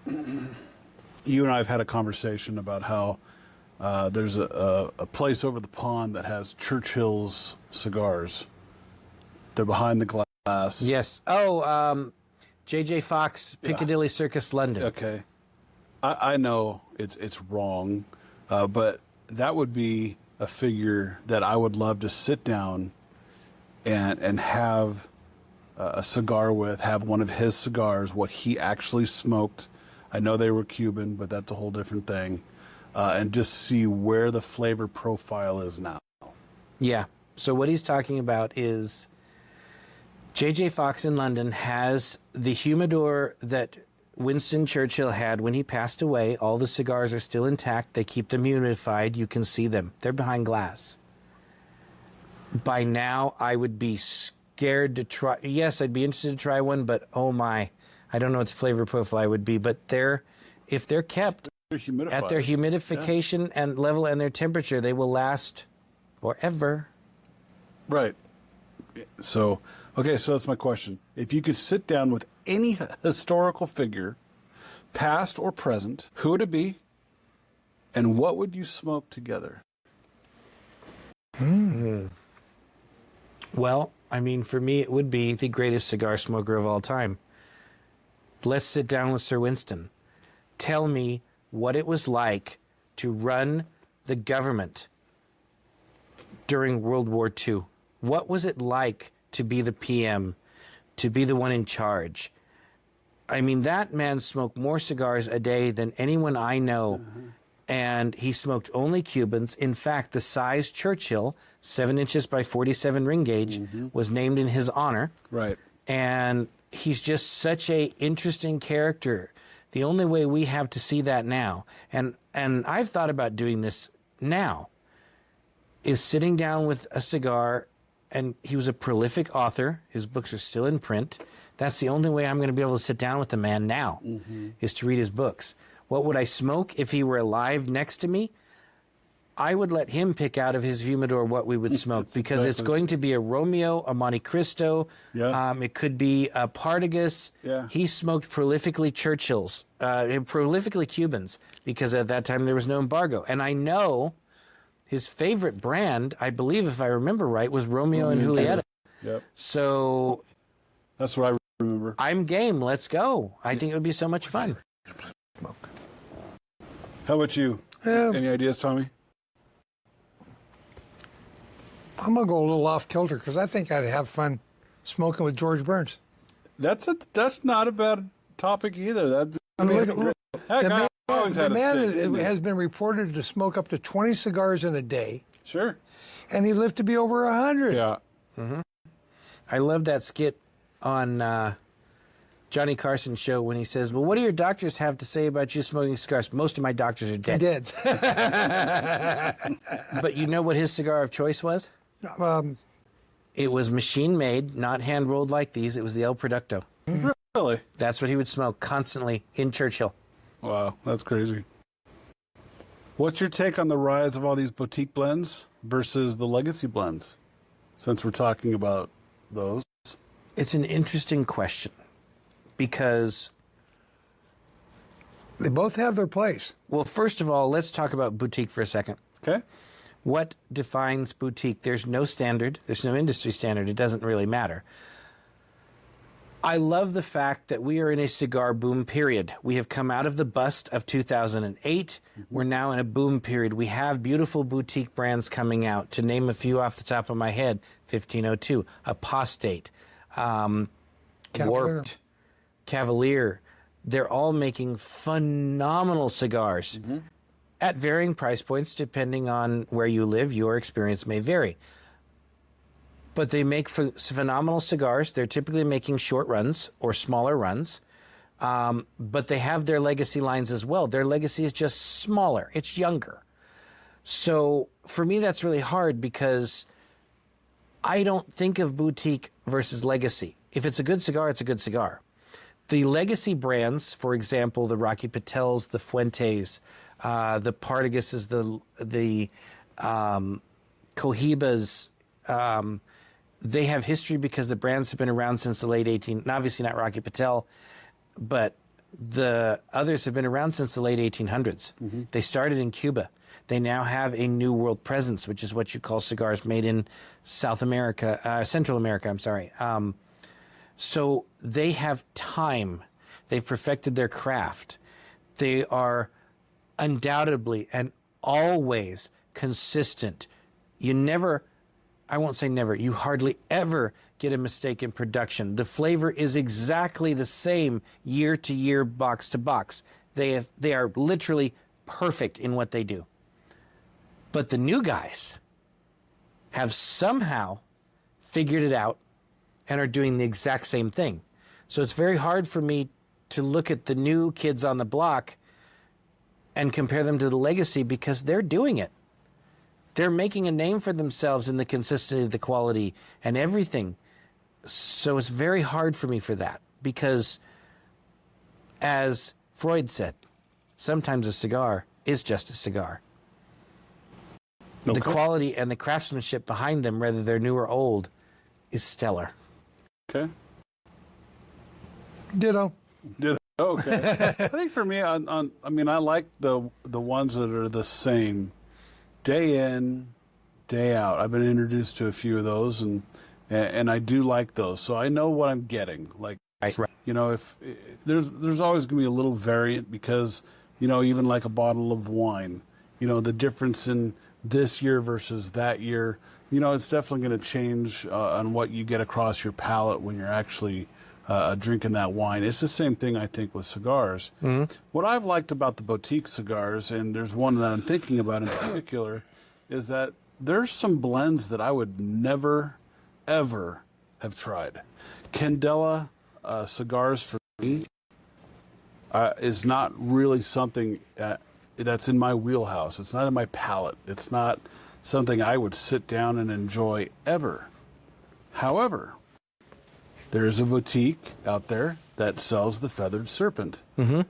You and I have had a conversation about how there's a place over the pond that has Churchill's cigars. They're behind the glass. Yes. Oh, J.J. Fox, Piccadilly Circus, London. Okay. I know it's wrong, but that would be a figure that I would love to sit down and have a cigar with, have one of his cigars, what he actually smoked. I know they were Cuban, but that's a whole different thing. And just see where the flavor profile is now. Yeah. So what he's talking about is J.J. Fox in London has the humidor that Winston Churchill had when he passed away. All the cigars are still intact. They keep them humidified. You can see them. They're behind glass. By now, I would be scared to try. Yes, I'd be interested to try one, but oh my, I don't know what the flavor profile would be. But if they're kept at their humidification and level and their temperature, they will last forever. Right. So that's my question. If you could sit down with any historical figure, past or present, who would it be, and what would you smoke together? Well, I mean, for me, it would be the greatest cigar smoker of all time. Let's sit down with Sir Winston. Tell me what it was like to run the government during World War II. What was it like to be the PM, to be the one in charge? I mean, that man smoked more cigars a day than anyone I know, and he smoked only Cubans. In fact, the size Churchill, 7 inches by 47 ring gauge, was named in his honor. Right. And he's just such a interesting character. The only way we have to see that now, and I've thought about doing this now, is sitting down with a cigar. And he was a prolific author. His books are still in print. That's the only way I'm going to be able to sit down with the man now, is to read his books. What would I smoke if he were alive next to me? I would let him pick out of his humidor what we would smoke, because it's going to be a Romeo, a Monte Cristo. Yeah. It could be a Partagas. Yeah. He smoked prolifically Churchills, prolifically Cubans, because at that time there was no embargo. And I know his favorite brand, I believe, if I remember right, was Romeo and Julieta. Yep. So That's what I remember. I'm game. Let's go. I think it would be so much fun. How about you? Any ideas, Tommy? I'm going to go a little off kilter because I think I'd have fun smoking with George Burns. That's not a bad topic either. Look, Heck, I always had a man stick, didn't he? has been reported to smoke up to 20 cigars in a day, Sure. and he lived to be over 100. Yeah. I love that skit on Johnny Carson's show when he says, well, what do your doctors have to say about you smoking cigars? Most of my doctors are He dead. did. But you know what his cigar of choice was? It was machine-made, not hand-rolled like these. It was the El Producto. Really? That's what he would smoke constantly in Churchill. Wow, that's crazy. What's your take on the rise of all these boutique blends versus the legacy blends, since we're talking about those? It's an interesting question because, They both have their place. well, first of all, let's talk about boutique for a second. Okay. What defines boutique? There's no standard. There's no industry standard. It doesn't really matter. I love the fact that we are in a cigar boom period. We have come out of the bust of 2008. We're now in a boom period. We have beautiful boutique brands coming out. To name a few off the top of my head, 1502, Apostate, Warped, Cavalier. They're all making phenomenal cigars at varying price points depending on where you live. Your experience may vary. But they make phenomenal cigars. They're typically making short runs or smaller runs. But they have their legacy lines as well. Their legacy is just smaller. It's younger. So for me, that's really hard because I don't think of boutique versus legacy. If it's a good cigar, it's a good cigar. The legacy brands, for example, the Rocky Patels, the Fuentes, the Partaguses, the Cohibas, they have history because the brands have been around since the late 1800s. Obviously not Rocky Patel, but the others have been around since the late 1800s. They started in Cuba. They now have a new world presence, which is what you call cigars made in South America, Central America, I'm sorry. So they have time. They've perfected their craft. They are undoubtedly and always consistent. You never, I won't say never, you hardly ever get a mistake in production. The flavor is exactly the same year to year, box to box. They are literally perfect in what they do. But the new guys have somehow figured it out and are doing the exact same thing. So it's very hard for me to look at the new kids on the block and compare them to the legacy because they're doing it. They're making a name for themselves in the consistency, the quality, and everything. So it's very hard for me for that because, as Freud said, sometimes a cigar is just a cigar. Okay. The quality and the craftsmanship behind them, whether they're new or old, is stellar. Okay. Ditto. Okay. I think for me, I like the ones that are the same, day in, day out. I've been introduced to a few of those, and I do like those. So I know what I'm getting. Like, Right. you know, if there's always going to be a little variant because, you know, even like a bottle of wine, you know, the difference in this year versus that year, you know, it's definitely going to change on what you get across your palate when you're actually drinking that wine. It's the same thing, I think, with cigars. What I've liked about the boutique cigars, and there's one that I'm thinking about in particular, is that there's some blends that I would never, ever have tried. Candela cigars for me is not really something that's in my wheelhouse. It's not in my palate. It's not something I would sit down and enjoy ever. However, there is a boutique out there that sells the Feathered Serpent. And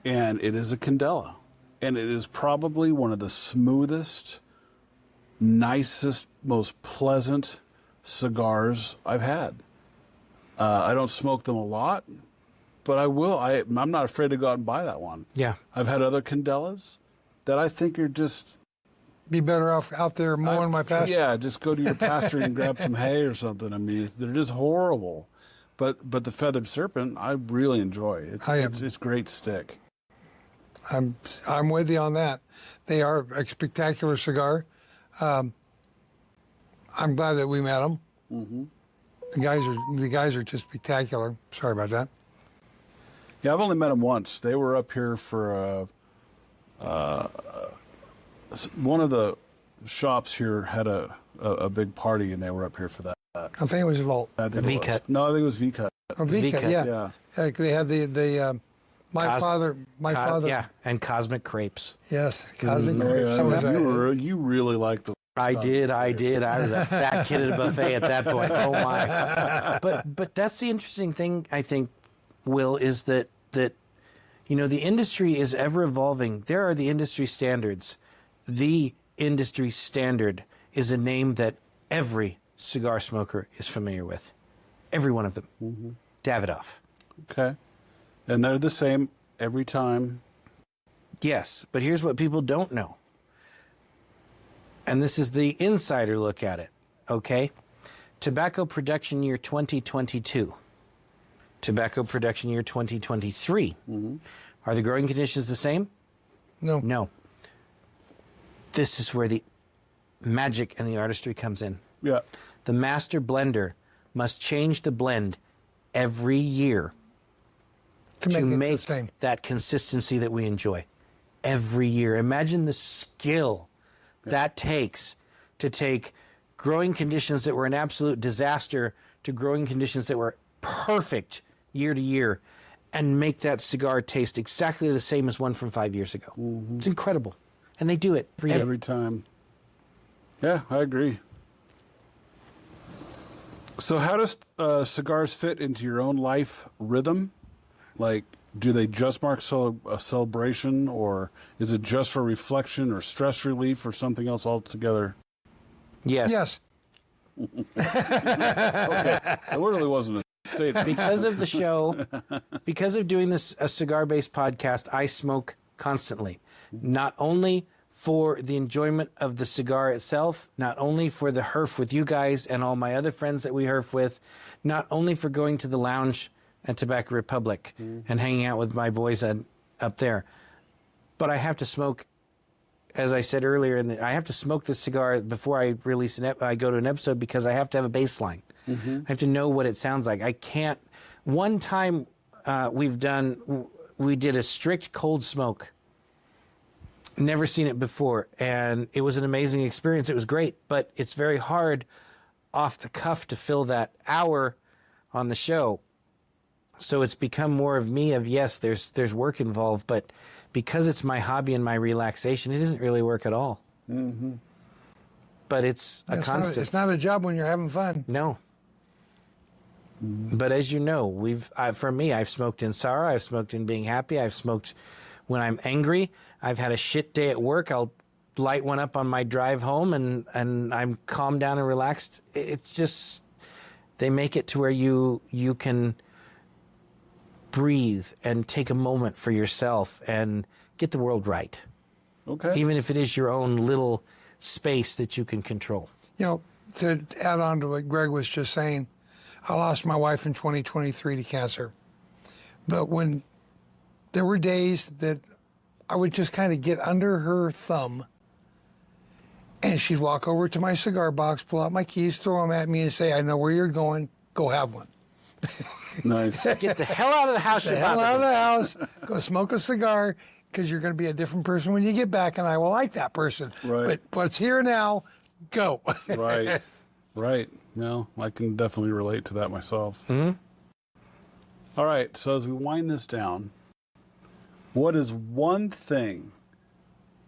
it is a Candela. And it is probably one of the smoothest, nicest, most pleasant cigars I've had. I don't smoke them a lot, but I will. I'm not afraid to go out and buy that one. Yeah. I've had other Candelas that I think are just... Be better off out there mowing my pasture. Yeah, just go to your pasture and grab some hay or something. I mean, they're just horrible. But the Feathered Serpent, I really enjoy. It's great stick. I'm with you on that. They are a spectacular cigar. I'm glad that we met them. Mm-hmm. The guys are just spectacular. Sorry about that. Yeah, I've only met them once. They were up here for one of the shops here had a big party, and they were up here for that. I think it was Volt. V-Cut. No, I think it was V-Cut. Oh, V-Cut, yeah. Yeah. Like they had the my father, Yeah, and Cosmic Crepes. yes, Cosmic Oh, Crepes. yeah. You really liked the. I did. I was a fat kid at a buffet at that point. Oh my! But that's the interesting thing, I think, Will, is that the industry is ever evolving. There are the industry standards. The industry standard is a name that every cigar smoker is familiar with. Every one of them. Mm-hmm. Davidoff. Okay. And they're the same every time. Yes, but here's what people don't know. And this is the insider look at it, okay? Tobacco production year 2022. Tobacco production year 2023. Mm-hmm. Are the growing conditions the same? No. No. This is where the magic and the artistry comes in. Yeah. The master blender must change the blend every year to make the same. that consistency that we enjoy. Every year. Imagine the skill that takes to take growing conditions that were an absolute disaster to growing conditions that were perfect year to year and make that cigar taste exactly the same as one from 5 years ago. Mm-hmm. It's incredible. And they do it every time. Yeah, I agree. So how does cigars fit into your own life rhythm? Like, do they just mark a celebration, or is it just for reflection or stress relief or something else altogether? Yes. Yes. Okay. It really wasn't a statement. Because of the show, because of doing this a cigar-based podcast, I smoke constantly. Not only for the enjoyment of the cigar itself, not only for the herf with you guys and all my other friends that we herf with, not only for going to the lounge at Tobacco Republic and hanging out with my boys up there, but I have to smoke, as I said earlier, I have to smoke the cigar before I release I go to an episode, because I have to have a baseline. Mm-hmm. I have to know what it sounds like. I can't. One time we did a strict cold smoke. Never seen it before, and it was an amazing experience. It was great, but it's very hard off the cuff to fill that hour on the show. So it's become more of me of, yes, there's work involved, but because it's my hobby and my relaxation, it isn't really work at all. Mm-hmm. But it's a constant. It's not a job when you're having fun. No. Mm-hmm. But as you know, for me, I've smoked in sorrow, I've smoked in being happy, I've smoked when I'm angry, I've had a shit day at work, I'll light one up on my drive home and I'm calmed down and relaxed. It's just, they make it to where you can breathe and take a moment for yourself and get the world right. Okay. Even if it is your own little space that you can control. You know, to add on to what Greg was just saying, I lost my wife in 2023 to cancer. But when there were days that I would just kind of get under her thumb, and she'd walk over to my cigar box, pull out my keys, throw them at me, and say, "I know where you're going. Go have one." Nice. Get the hell out of the house. Get the hell out of the house. Go smoke a cigar, because you're going to be a different person when you get back, and I will like that person. Right. But what's here now, go. Right. Right. No, I can definitely relate to that myself. Mm-hmm. All right. So as we wind this down, what is one thing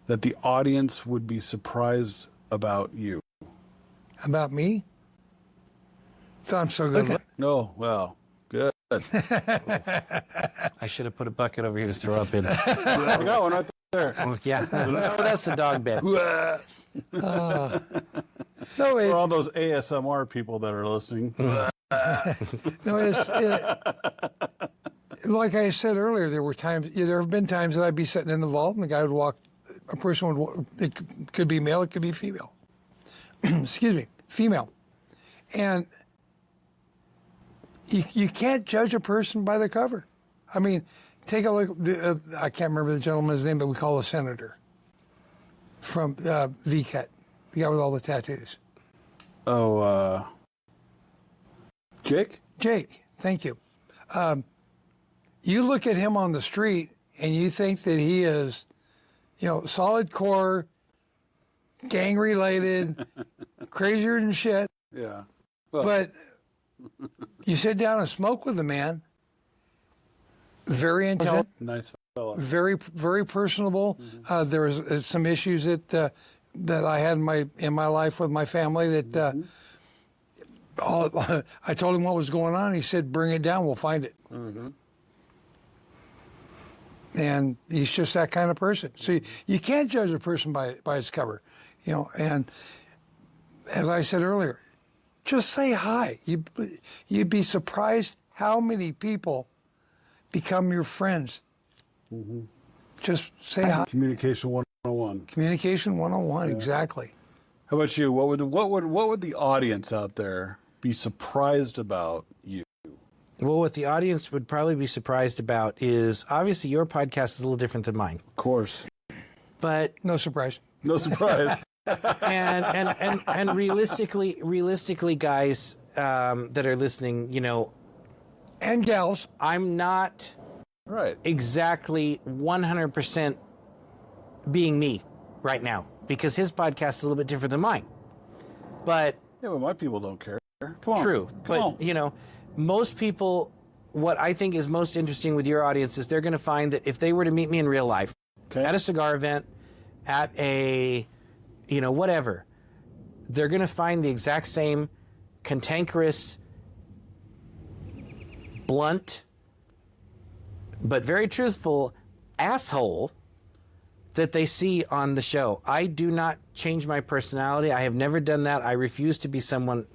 that the audience would be surprised about you? About me? I'm so good. Okay. No, well, good. I should have put a bucket over here to throw up in. I got one right there. Well, yeah. No, that's the dog bed. No, For all those ASMR people that are listening. Like I said earlier, there have been times that I'd be sitting in the vault and the guy would walk, a person would walk, it could be male, it could be female. Excuse me, female. And you can't judge a person by the cover. I mean, take a look. I can't remember the gentleman's name, but we call the senator from VCAT, the guy with all the tattoos. Oh, Jake? Jake, thank you. You look at him on the street and you think that he is, solid core, gang related, crazier than shit. Yeah. Well, But you sit down and smoke with the man, very intelligent, nice fellow. very, very personable. There was some issues that I had in my life with my family that I told him what was going on. He said, "Bring it down. We'll find it." And he's just that kind of person. So you can't judge a person by its cover, And as I said earlier, just say hi. You'd be surprised how many people become your friends. Just say hi. Communication 101. Communication 101, exactly. How about you? What would the audience out there be surprised about you? Well, what the audience would probably be surprised about is obviously your podcast is a little different than mine. Of course. But No surprise. No surprise. and realistically, guys that are listening, And gals. I'm not Right. exactly 100% being me right now because his podcast is a little bit different than mine. But Yeah, but my people don't care. Come on. true. Come on. But, most people, what I think is most interesting with your audience is they're going to find that if they were to meet me in real life, Okay. at a cigar event, at a, whatever, they're going to find the exact same cantankerous, blunt, but very truthful asshole that they see on the show. I do not change my personality. I have never done that. I refuse to be someone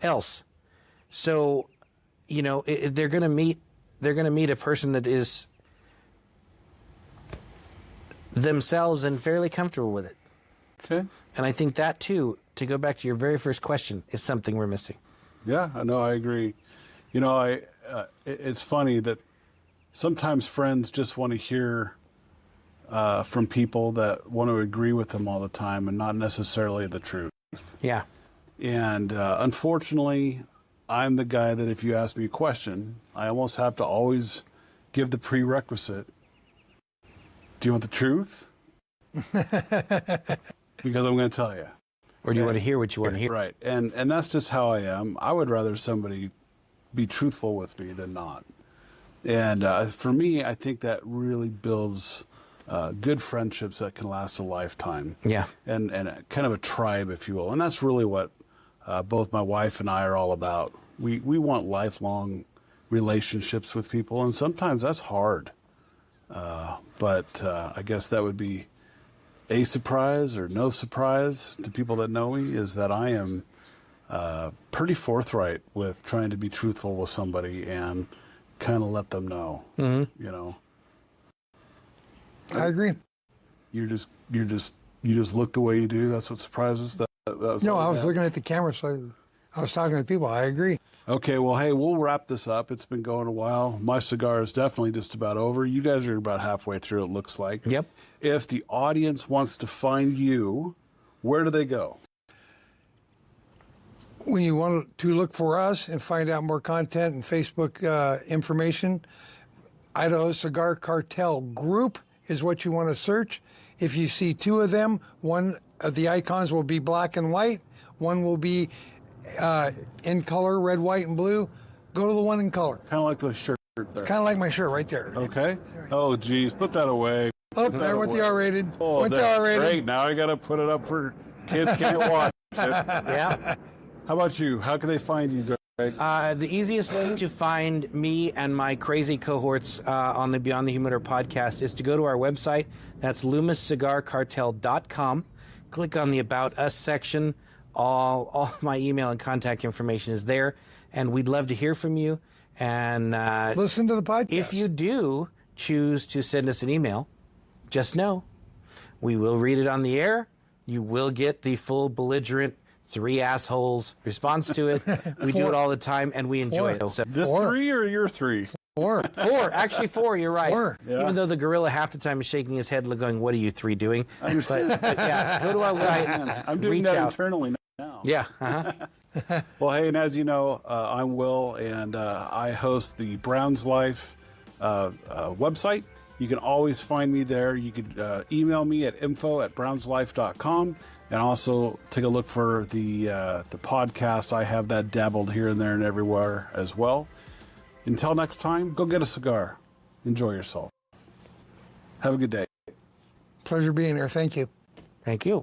else. So, they're going to meet a person that is themselves and fairly comfortable with it. Okay. And I think that too, to go back to your very first question, is something we're missing. Yeah, I know. I agree. It's funny that sometimes friends just want to hear from people that want to agree with them all the time and not necessarily the truth. Yeah. And unfortunately, I'm the guy that if you ask me a question, I almost have to always give the prerequisite. Do you want the truth? Because I'm going to tell you. Or do you want to hear what you want to hear? Right. And that's just how I am. I would rather somebody be truthful with me than not. And for me, I think that really builds good friendships that can last a lifetime. Yeah. And kind of a tribe, if you will. And that's really what both my wife and I are all about. We want lifelong relationships with people, and sometimes that's hard. But I guess that would be a surprise or no surprise to people that know me is that I am pretty forthright with trying to be truthful with somebody and kind of let them know. Mm-hmm. I agree. You just look the way you do. That's what surprises. No, I was looking at the camera, so I was talking to people. I agree. Okay, well, hey, we'll wrap this up. It's been going a while. My cigar is definitely just about over. You guys are about halfway through, it looks like. Yep. If the audience wants to find you, where do they go? When you want to look for us and find out more content and Facebook information, Idaho Cigar Cartel Group is what you want to search. If you see two of them, one of the icons will be black and white, one will be in color, red, white, and blue. Go to the one in color. Kind of like the shirt there. Kind of like my shirt right there. Okay. Oh, geez, put that away. Oh, there with the R-rated. Oh, Went to R-rated. great. Now I got to put it up for kids can't watch it. Yeah. How about you? How can they find you, Greg? The easiest way to find me and my crazy cohorts on the Beyond the Humidor podcast is to go to our website. That's loomiscigarcartel.com. Click on the About Us section. All my email and contact information is there, and we'd love to hear from you. And listen to the podcast. if you do choose to send us an email, just know we will read it on the air. You will get the full belligerent three assholes response to it. We do it all the time, and we enjoy it. So, This Four. three or your three? Four. Actually four, you're right. Four. Yeah. Even though the gorilla half the time is shaking his head going, what are you three doing? But yeah, go to our website. I'm doing reach that out. internally now. Yeah. Uh-huh. Well, hey, and as you know, I'm Will, and I host the Brown's Life website. You can always find me there. You could email me at info@brownslife.com, and also take a look for the podcast. I have that dabbled here and there and everywhere as well. Until next time, go get a cigar. Enjoy yourself. Have a good day. Pleasure being here. Thank you. Thank you.